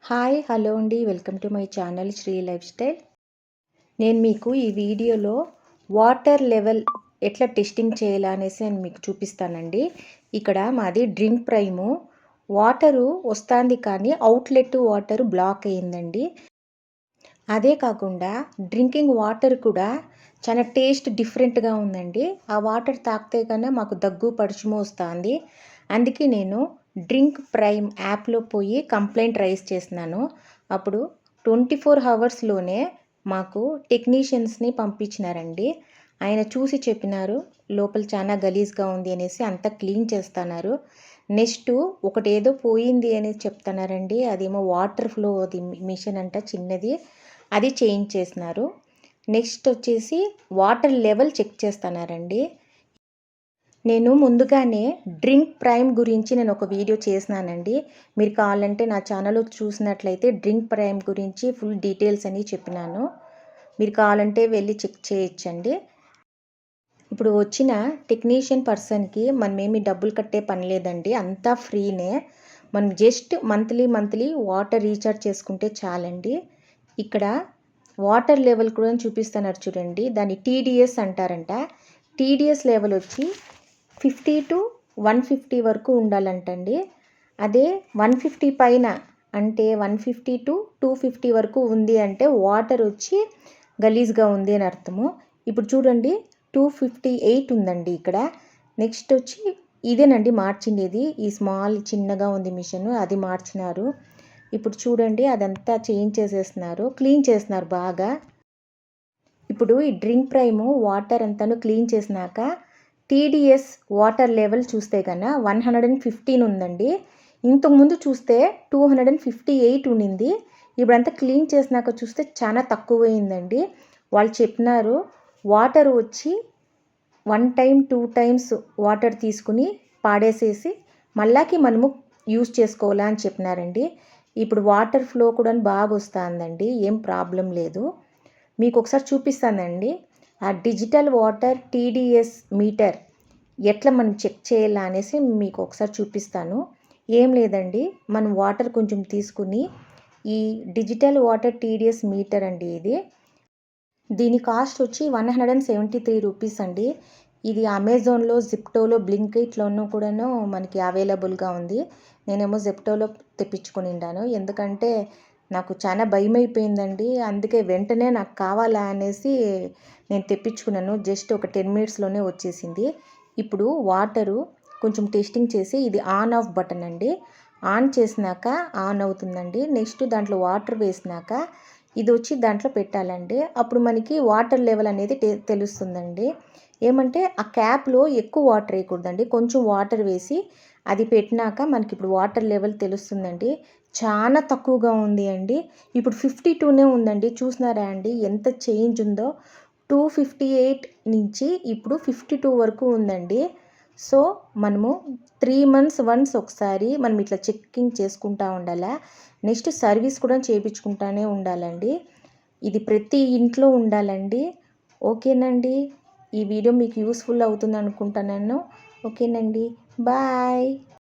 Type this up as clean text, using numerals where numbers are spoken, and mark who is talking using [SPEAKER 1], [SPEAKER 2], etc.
[SPEAKER 1] Hi hello అండి, welcome to my channel Shri lifestyle. నేను మీకు ఈ వీడియోలో వాటర్ లెవెల్ ఎట్లా టెస్టింగ్ చేయాలా అనేసి నేను మీకు చూపిస్తానండి. ఇక్కడ మాది డ్రింక్ ప్రైము వాటరు వస్తుంది కానీ అవుట్లెట్ వాటర్ బ్లాక్ అయ్యిందండి. అదే కాకుండా డ్రింకింగ్ వాటర్ కూడా చాలా టేస్ట్ డిఫరెంట్గా ఉందండి. ఆ వాటర్ తాగితే కన్నా మాకు దగ్గు పడుచుము వస్తుంది. అందుకే నేను డ్రింక్ ప్రైమ్ యాప్లో పోయి కంప్లైంట్ రైజ్ చేసినాను. అప్పుడు 24 అవర్స్లోనే మాకు టెక్నీషియన్స్ని పంపించినారండి. ఆయన చూసి చెప్పినారు లోపల చాలా గలీజ్గా ఉంది అనేసి, అంతా క్లీన్ చేస్తున్నారు. నెక్స్ట్ ఒకటి ఏదో పోయింది అనేది చెప్తున్నారండి. అదేమో వాటర్ ఫ్లో అది మిషన్ అంట చిన్నది, అది చేంజ్ చేసినారు. నెక్స్ట్ వచ్చేసి వాటర్ లెవెల్ చెక్ చేస్తున్నారండి. నేను ముందుగానే డ్రింక్ ప్రైమ్ గురించి నేను ఒక వీడియో చేసినానండి. మీరు కావాలంటే నా ఛానల్లో చూసినట్లయితే డ్రింక్ ప్రైమ్ గురించి ఫుల్ డీటెయిల్స్ అని చెప్పినాను. మీరు కావాలంటే వెళ్ళి చెక్ చేయొచ్చండి. ఇప్పుడు వచ్చిన టెక్నీషియన్ పర్సన్కి మనమేమి డబ్బులు కట్టే పని లేదండి, అంతా ఫ్రీనే. మనం జస్ట్ మంత్లీ వాటర్ రీఛార్జ్ చేసుకుంటే చాలండి. ఇక్కడ వాటర్ లెవెల్ కూడా చూపిస్తున్నారు చూడండి, దాన్ని టీడీఎస్ అంటారంట. టీడీఎస్ లెవెల్ వచ్చి 50 to 150 వరకు ఉండాలంటండి. అదే 150 పైన అంటే 150 to 250 వరకు ఉంది అంటే వాటర్ వచ్చి గలీజ్గా ఉంది అని అర్థము. ఇప్పుడు చూడండి 258 ఉందండి ఇక్కడ. నెక్స్ట్ వచ్చి ఇదేనండి మార్చిండేది, ఈ స్మాల్ చిన్నగా ఉంది మిషన్, అది మార్చినారు. ఇప్పుడు చూడండి అదంతా చేంజ్ చేసేస్తున్నారు, క్లీన్ చేస్తున్నారు బాగా. ఇప్పుడు ఈ డ్రింక్ ప్రైము వాటర్ అంతాను క్లీన్ చేసినాక టీడీఎస్ వాటర్ లెవెల్ చూస్తే కన్నా 115 ఉందండి. ఇంతకుముందు చూస్తే 258 ఉండింది. ఇప్పుడంతా క్లీన్ చేసినాక చూస్తే చాలా తక్కువైందండి. వాళ్ళు చెప్పినారు వాటర్ వచ్చి 1 time 2 times వాటర్ తీసుకుని పాడేసేసి మళ్ళాకి మనము యూస్ చేసుకోవాలా అని చెప్పినారండి. ఇప్పుడు వాటర్ ఫ్లో కూడా బాగా వస్తుందండి, ఏం ప్రాబ్లం లేదు. మీకు ఒకసారి చూపిస్తానండి ఆ డిజిటల్ వాటర్ టీడీఎస్ మీటర్ ఎట్లా మనం చెక్ చేయాలా అనేసి మీకు ఒకసారి చూపిస్తాను. ఏం లేదండి, మనం వాటర్ కొంచెం తీసుకుని ఈ డిజిటల్ వాటర్ టీడీఎస్ మీటర్ అండి ఇది. దీని కాస్ట్ వచ్చి 173 రూపీస్ అండి. ఇది అమెజాన్లో, జిప్టోలో, బ్లింకిట్లోనూ కూడాను మనకి అవైలబుల్గా ఉంది. నేనేమో జిప్టోలో తెప్పించుకునిండాను, ఎందుకంటే నాకు చాలా భయం అయిపోయిందండి. అందుకే వెంటనే నాకు కావాలా అనేసి నేను తెప్పించుకున్నాను. జస్ట్ ఒక 10 minutesలోనే వచ్చేసింది. ఇప్పుడు వాటరు కొంచెం టెస్టింగ్ చేసి, ఇది ఆన్ ఆఫ్ బటన్ అండి. ఆన్ చేసినాక ఆన్ అవుతుందండి. నెక్స్ట్ దాంట్లో వాటర్ వేసినాక ఇది వచ్చి దాంట్లో పెట్టాలండి. అప్పుడు మనకి వాటర్ లెవెల్ అనేది తెలుస్తుందండి. ఏమంటే ఆ క్యాప్లో ఎక్కువ వాటర్ వేయకూడదండి, కొంచెం వాటర్ వేసి అది పెట్టినాక మనకి ఇప్పుడు వాటర్ లెవెల్ తెలుస్తుందండి. చాలా తక్కువగా ఉంది అండి. ఇప్పుడు 52నే ఉందండి. చూసినారా అండి ఎంత చేంజ్ ఉందో. 258 నుంచి ఇప్పుడు 52 వరకు ఉందండి. సో మనము 3 months వన్స్ ఒకసారి మనం ఇట్లా చెక్కింగ్ చేసుకుంటూ ఉండాలా. నెక్స్ట్ సర్వీస్ కూడా చేయించుకుంటానే ఉండాలండి. ఇది ప్రతి ఇంట్లో ఉండాలండి. ఓకేనండి, ఈ వీడియో మీకు యూస్ఫుల్ అవుతుంది అనుకుంటున్నాను. ఓకేనండి, బాయ్.